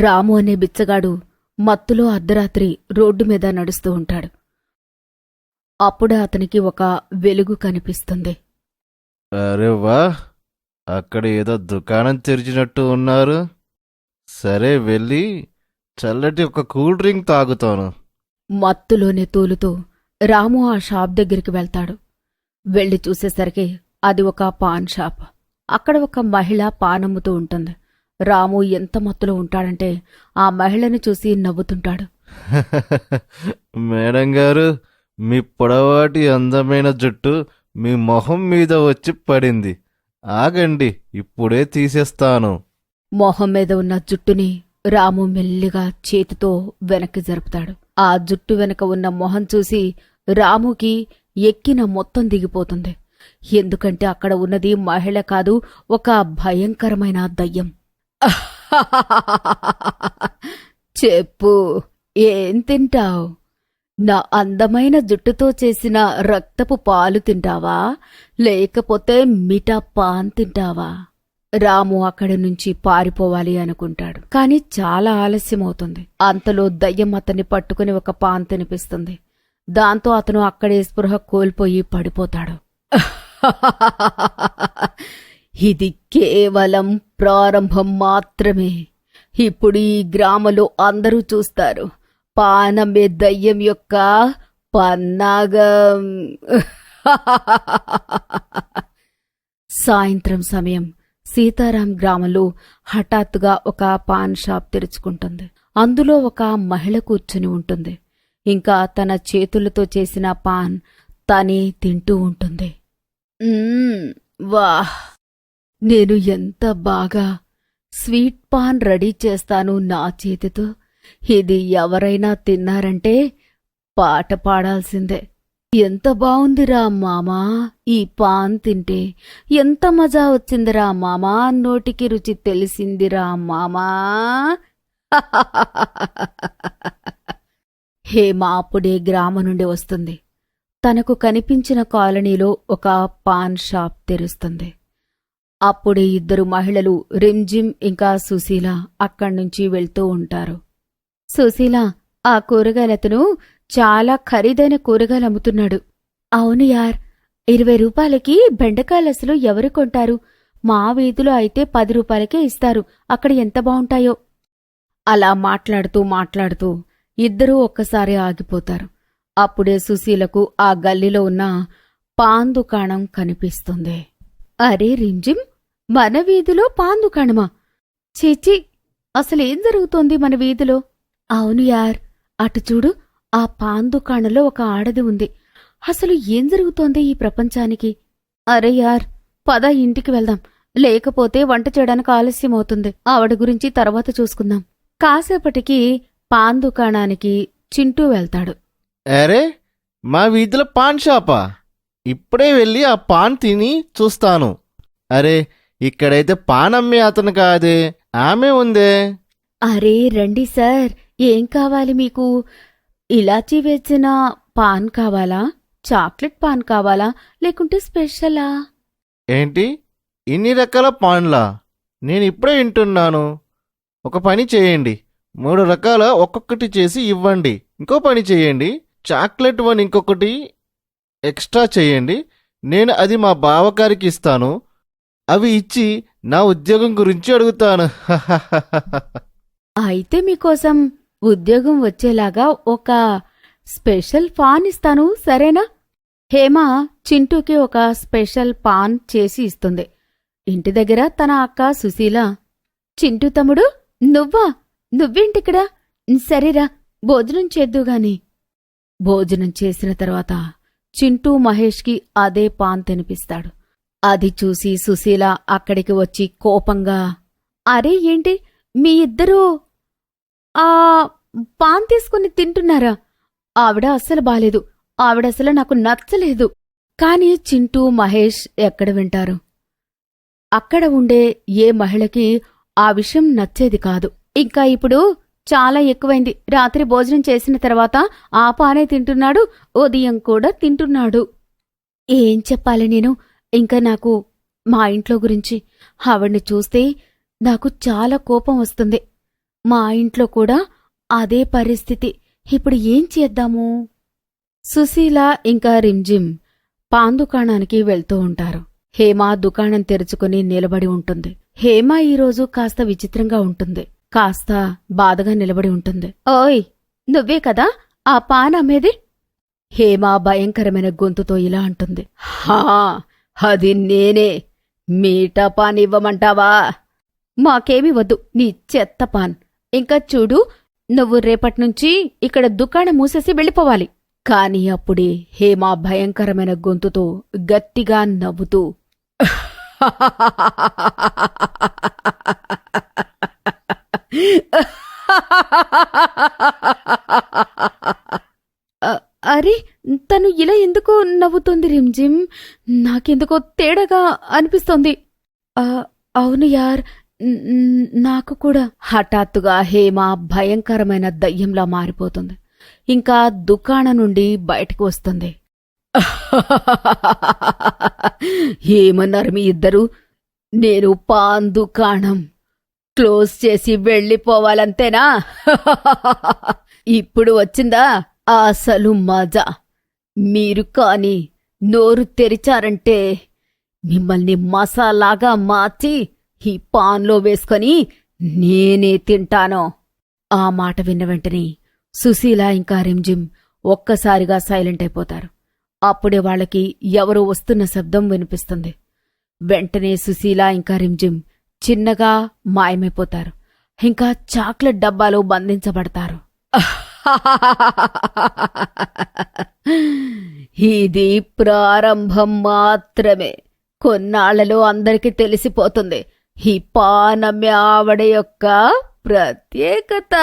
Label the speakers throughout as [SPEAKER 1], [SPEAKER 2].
[SPEAKER 1] రాము అనే బిచ్చగాడు మత్తులో అర్ధరాత్రి రోడ్డు మీద నడుస్తూ ఉంటాడు. అప్పుడే అతనికి ఒక వెలుగు కనిపిస్తుంది.
[SPEAKER 2] అరే వా, అక్కడ ఏదో దుకాణం తెరిచినట్టు ఉన్నారు. సరే, వెళ్ళి చల్లటి ఒక కూల్ డ్రింక్ తాగుతాను.
[SPEAKER 1] మత్తులోనే తూలుతూ రాము ఆ షాప్ దగ్గరికి వెళ్తాడు. వెళ్లి చూసేసరికి అది ఒక పాన్ షాప్. అక్కడ ఒక మహిళ పానమ్ముతూ ఉంటుంది. రాము ఎంత మత్తులో ఉంటాడంటే ఆ మహిళని చూసి నవ్వుతుంటాడు.
[SPEAKER 2] మేడం గారు, మీ పొడవాటి అందమైన జుట్టు మీ మొహం మీద వచ్చి పడింది. ఆగండి, ఇప్పుడే తీసేస్తాను.
[SPEAKER 1] మొహం మీద ఉన్న జుట్టుని రాము మెల్లిగా చేతితో వెనక్కి జరుపుతాడు. ఆ జుట్టు వెనక ఉన్న మొహం చూసి రాముకి ఎక్కిన మొత్తం దిగిపోతుంది. ఎందుకంటే అక్కడ ఉన్నది మహిళ కాదు, ఒక భయంకరమైన దయ్యం. చెప్పు, ఏం తింటావు? నా అందమైన జుట్టుతో చేసిన రక్తపు పాలు తింటావా, లేకపోతే మిఠా పాన్ తింటావా? రాము అక్కడి నుంచి పారిపోవాలి అనుకుంటాడు. కాని చాలా ఆలస్యమవుతుంది. అంతలో దయ్యం అతన్ని పట్టుకుని ఒక పాన్ తినిపిస్తుంది. దాంతో అతను అక్కడే స్పృహ కోల్పోయి పడిపోతాడు. ఇది కేవలం ప్రారంభం మాత్రమే. ఇప్పుడు ఈ గ్రామంలో అందరూ చూస్తారు పానమ్మే దయ్యం యొక్క పన్నాగం. సాయంత్రం సమయం సీతారాం గ్రామంలో హఠాత్తుగా ఒక పాన్ షాప్ తెరుచుకుంటుంది. అందులో ఒక మహిళ కూర్చుని ఉంటుంది. ఇంకా తన చేతులతో చేసిన పాన్ తనే తింటూ ఉంటుంది. వాహ్, నేను ఎంత బాగా స్వీట్ పాన్ రెడీ చేస్తాను నా చేతితో. ఇది ఎవరైనా తిన్నారంటే పాట పాడాల్సిందే. ఎంత బావుందిరా మామా, ఈ పాన్ తింటే ఎంత మజా వచ్చిందిరా మామా, నోటికి రుచి తెలిసిందిరా మామా. హేమ అప్పుడే గ్రామం నుండి వస్తుంది. తనకు కనిపించిన కాలనీలో ఒక పాన్ షాప్ తెరుస్తుంది. అప్పుడే ఇద్దరు మహిళలు రింజిమ్ ఇంకా సుశీల అక్కడ్నుంచి వెళ్తూ ఉంటారు. సుశీల, ఆ కూరగాయలతను చాలా ఖరీదైన కూరగాయలు అమ్ముతున్నాడు. అవును యార్, 20 రూపాయలకి బెండకాయలు అసలు ఎవరు కొంటారు? మా వీధిలో అయితే 10 రూపాయలకే ఇస్తారు. అక్కడ ఎంత బావుంటాయో. అలా మాట్లాడుతూ ఇద్దరూ ఒక్కసారి ఆగిపోతారు. అప్పుడే సుశీలకు ఆ గల్లీలో ఉన్న పాన్ దుకాణం కనిపిస్తుంది. అరే రింజిమ్, మన వీధిలో పాన్ దుకాణమా? చీచి, అసలేం జరుగుతోంది మన వీధిలో? అవును యార్, అటు చూడు, ఆ పాన్ దుకాణంలో ఒక ఆడది ఉంది. అసలు ఏం జరుగుతోంది ఈ ప్రపంచానికి? అరే యార్, పద ఇంటికి వెళ్దాం, లేకపోతే వంట చేయడానికి ఆలస్యమవుతుంది. ఆవిడ గురించి తర్వాత చూసుకుందాం. కాసేపటికి పాన్ దుకాణానికి చింటూ వెళ్తాడు.
[SPEAKER 2] అరే, మా వీధిలో పాన్ షాపా? ఇప్పుడే వెళ్ళి ఆ పాన్ తిని చూస్తాను. అరే, ఇక్కడైతే పాన్ అమ్మే అతను కాదే, ఆమె ఉందే.
[SPEAKER 1] అరే రండి సార్, ఏం కావాలి మీకు? ఇలాచీ వేసిన పాన్ కావాలా? చాక్లెట్ పాన్ కావాలా, లేకుంటే స్పెషలా?
[SPEAKER 2] ఏంటి, ఇన్ని రకాల పాన్లా? నేను ఇప్పుడే వింటున్నాను. ఒక పని చేయండి, 3 రకాల ఒక్కొక్కటి చేసి ఇవ్వండి. ఇంకో పని చేయండి, చాక్లెట్ వన్ ఇంకొకటి ఎక్స్ట్రా చేయండి. నేను అది మా బావగారికి ఇస్తాను. అవి ఇచ్చి నా ఉద్యోగం గురించి అడుగుతాను.
[SPEAKER 1] అయితే మీకోసం ఉద్యోగం వచ్చేలాగా ఒక స్పెషల్ పాన్ ఇస్తాను, సరేనా? హేమ చింటూకి ఒక స్పెషల్ పాన్ చేసి ఇస్తుంది. ఇంటి దగ్గర తన అక్క సుశీల, చింటూ తమ్ముడు, నువ్వేంటిక్కడ? సరేరా, భోజనం చేద్దుగాని. భోజనం చేసిన తర్వాత చింటూ మహేష్కి అదే పాన్ తినిపిస్తాడు. అది చూసి సుశీల అక్కడికి వచ్చి కోపంగా, అరే ఏంటి మీ ఇద్దరూ ఆ పాన్ తీసుకుని తింటున్నారా? ఆవిడ అస్సలు బాలేదు, ఆవిడసలు నాకు నచ్చలేదు. కాని చింటూ మహేష్ ఎక్కడ వింటారు? అక్కడ ఉండే ఏ మహిళకి ఆ విషయం నచ్చేది కాదు. ఇంకా ఇప్పుడు చాలా ఎక్కువైంది. రాత్రి భోజనం చేసిన తర్వాత ఆ పానే తింటున్నాడు, ఉదయం కూడా తింటున్నాడు. ఏం చెప్పాలి నేను? ఇంకా నాకు మా ఇంట్లో గురించి ఆవిడ్ని చూస్తే నాకు చాలా కోపం వస్తుంది. మా ఇంట్లో కూడా అదే పరిస్థితి. ఇప్పుడు ఏం చేద్దాము? సుశీల ఇంకా రింజిమ్ పాన్ దుకాణానికి వెళ్తూ ఉంటారు. హేమ దుకాణం తెరుచుకుని నిలబడి ఉంటుంది. హేమ ఈరోజు కాస్త విచిత్రంగా ఉంటుంది. కాస్త బాధగా నిలబడి ఉంటుంది. ఓయ్, నువ్వే కదా ఆ పాన్ అమ్మేది? హేమ భయంకరమైన గొంతుతో ఇలా అంటుంది. హా, అది నేనే. మీఠా పాన్ ఇవ్వమంటావా? మాకేమీ వద్దు నీ చెత్త పాన్. ఇంకా చూడు, నువ్వు రేపట్నుంచి ఇక్కడ దుకాణం మూసేసి వెళ్ళిపోవాలి. కాని అప్పుడే హేమ భయంకరమైన గొంతుతో గట్టిగా నవ్వుతూ అరే, తను ఇలా ఎందుకో నవ్వుతోంది రింజిమ్? నాకెందుకో తేడాగా అనిపిస్తోంది. అవును యార్, నాకు కూడా. హఠాత్తుగా హేమ భయంకరమైన దయ్యంలా మారిపోతుంది. ఇంకా దుకాణం నుండి బయటకు వస్తుంది. ఏమన్నారు మీ ఇద్దరు? నేను పాన్ దుకాణం క్లోజ్ చేసి వెళ్ళిపోవాలంతేనా? ఇప్పుడు వచ్చిందా అసలు మజా? మీరు కాని నోరు తెరిచారంటే మిమ్మల్ని మసాలాగా మార్చి ఈ పాన్లో వేసుకొని నేనే తింటాను. ఆ మాట విన్న వెంటనే సుశీల ఇంకా రింజిమ్ ఒక్కసారిగా సైలెంట్ అయిపోతారు. అప్పుడే వాళ్ళకి ఎవరో వస్తున్న శబ్దం వినిపిస్తుంది. వెంటనే సుశీల ఇంకా రింజిమ్ చిన్నగా మాయమైపోతారు. ఇంకా చాక్లెట్ డబ్బాలో బంధించబడతారు. ఇది ప్రారంభం మాత్రమే. కొన్నాళ్లలో అందరికీ తెలిసిపోతుంది ఈ పానమ్య ఆవిడ యొక్క ప్రత్యేకత.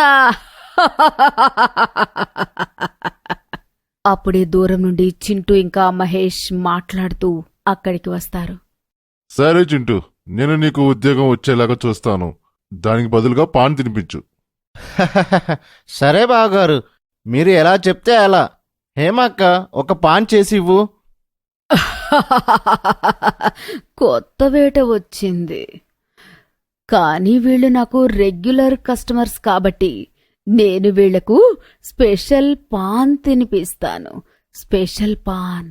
[SPEAKER 1] అప్పుడే దూరం నుండి చింటూ ఇంకా మహేష్ మాట్లాడుతూ అక్కడికి వస్తారు.
[SPEAKER 3] సరే చింటూ, నేను నీకు ఉద్యోగం వచ్చేలాగా చూస్తాను. దానికి బదులుగా పాన్ తినిపించు.
[SPEAKER 2] సరే బావగారు, మీరు ఎలా చెప్తే అలా. హేమక్క, ఒక పాన్ చేసి ఇవ్వు.
[SPEAKER 1] కొత్త వేట వచ్చింది. కానీ వీళ్ళు నాకు రెగ్యులర్ కస్టమర్స్ కాబట్టి నేను వీళ్లకు స్పెషల్ పాన్ తినిపిస్తాను. స్పెషల్ పాన్.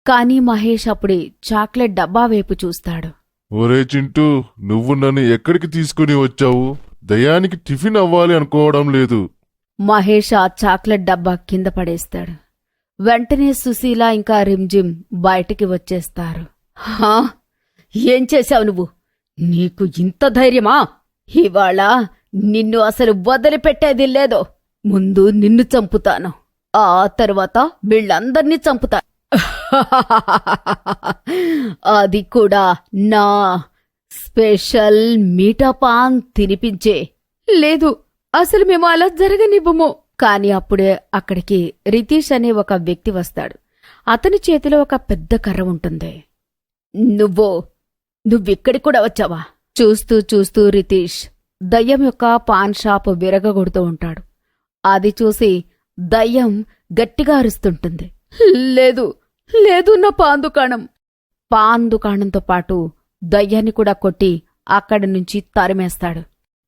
[SPEAKER 1] కానీ మహేష్ అప్పుడే చాక్లెట్ డబ్బా వైపు చూస్తాడు.
[SPEAKER 3] ఒరే చింటూ, నువ్వు నన్ను ఎక్కడికి తీసుకుని వచ్చావు? దయానికి టిఫిన్ అవ్వాలి అనుకోవడం లేదు.
[SPEAKER 1] మహేష్ ఆ చాక్లెట్ డబ్బా కింద పడేస్తాడు. వెంటనే సుశీల ఇంకా రింజిమ్ బయటికి వచ్చేస్తారు. హా, ఏం చేశావు నువ్వు? నీకు ఇంత ధైర్యమా? ఇవాళ నిన్ను అసలు వదిలిపెట్టేది లేదో. ముందు నిన్ను చంపుతాను, ఆ తరువాత వీళ్ళందర్నీ చంపుతా. అది కూడా నా స్పెషల్ మీఠా పాన్ తినిపించే. లేదు, అసలు మేము అలా జరగనివ్వము. కాని అప్పుడే అక్కడికి రితీష్ అనే ఒక వ్యక్తి వస్తాడు. అతని చేతిలో ఒక పెద్ద కర్ర ఉంటుంది. నువ్విక్కడికి కూడా వచ్చావా? చూస్తూ చూస్తూ రితీష్ దయ్యం యొక్క పాన్ షాప్ విరగగొడుతూ ఉంటాడు. అది చూసి దయ్యం గట్టిగా అరుస్తుంటుంది. లేదు లేదు, నా పాన్ దుకాణం. పాన్ దుకాణంతో పాటు దయ్యాన్ని కూడా కొట్టి అక్కడి నుంచి తరిమేస్తాడు.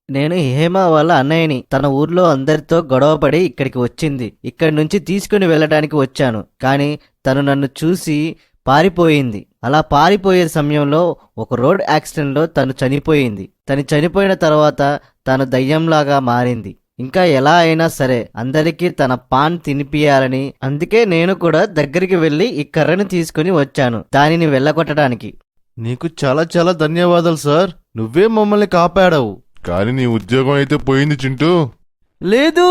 [SPEAKER 4] నేను హేమ వాళ్ళ అన్నయ్యని. తన ఊర్లో అందరితో గొడవపడి ఇక్కడికి వచ్చింది. ఇక్కడి నుంచి తీసుకుని వెళ్ళడానికి వచ్చాను. కానీ తను నన్ను చూసి పారిపోయింది. అలా పారిపోయే సమయంలో ఒక రోడ్ యాక్సిడెంట్లో తను చనిపోయింది. తను చనిపోయిన తర్వాత తను దయ్యంలాగా మారింది. ఇంకా ఎలా అయినా సరే అందరికీ తన పాన్ తినిపియాలని, అందుకే నేను కూడా దగ్గరికి వెళ్లి ఈ కర్రని తీసుకుని వచ్చాను, దానిని వెళ్ళగొట్టడానికి.
[SPEAKER 2] నీకు చాలా చాలా ధన్యవాదాలు సార్. నువ్వే మమ్మల్ని కాపాడావు.
[SPEAKER 3] కాని నీ ఉద్యోగం అయితే పోయింది చింటూ.
[SPEAKER 4] లేదు,